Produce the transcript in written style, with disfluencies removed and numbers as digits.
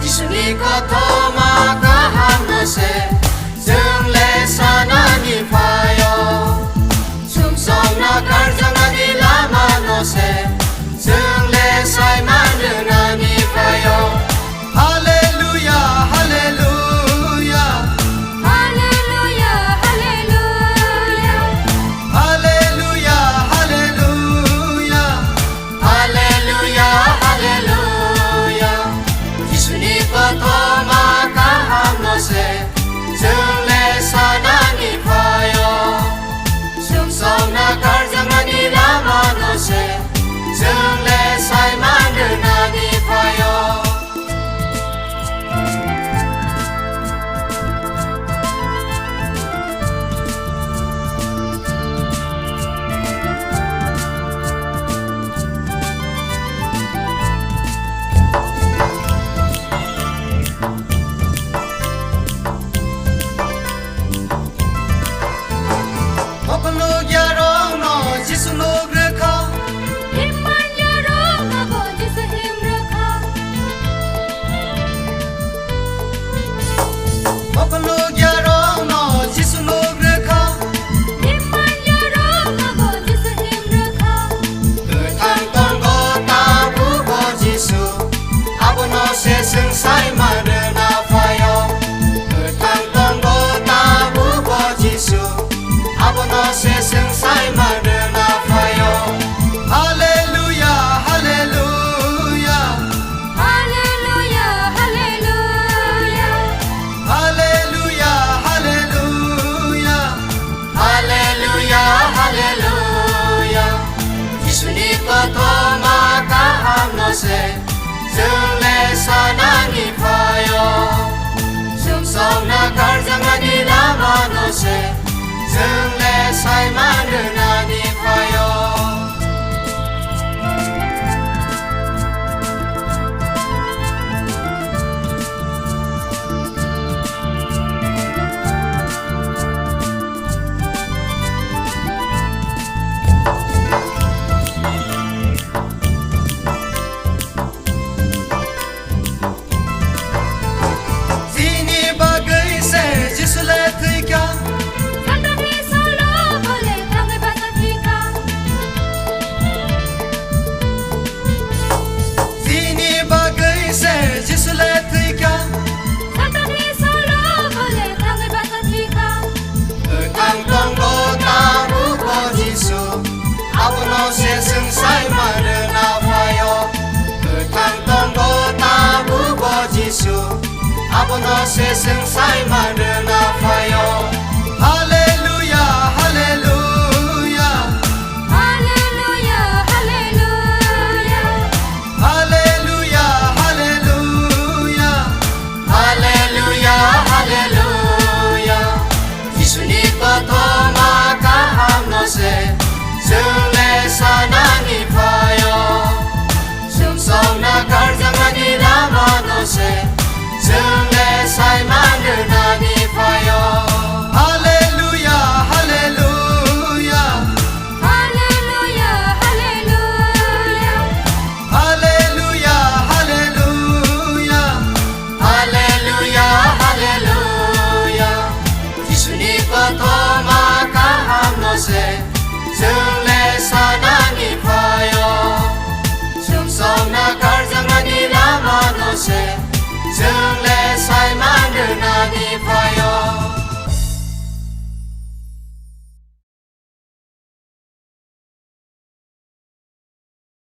지순이 고토마 가한 곳에 정례 사나니 파요 숨성나 갈장나니 라마노세 정례 사이마는 아니 파요 할렐루야 할렐루야 할렐루야 할렐루야 할렐루야 할렐루야 할렐루야 할렐루야 지순이 고토마 가한 곳에 정례 사나니 파요 숨성나 갈장나니 라마노세 정례 사이마는 아니 파요 Okonogyarong jisunog rekha Himmanyarom abo jisu himrakha Okonogyarong jisunog rekha Himmanyarom abo jisu himrakha Thang tong go ta bu go jisu abono se sung sai marna phayo Thang tong go ta bu go jisu abono se sung sai marna phayo Hallelujah hallelujah Hallelujah hallelujah Hallelujah, hallelujah, hallelujah, hallelujah. 지순이 고토마 가한 곳에 정례 사나니 파요 숨성나 갈장나니 라마노세 정례 사이마는 아니 파요 Zini bagai se jisule thika Santani solo bole tangai basatika Zini bagai se jisule thika Santani solo bole tangai basatika Thang tong go ta bu go jisu abono se sung sai marna phayo Thang tong go ta bu go jisu abono se sung sai marna phayo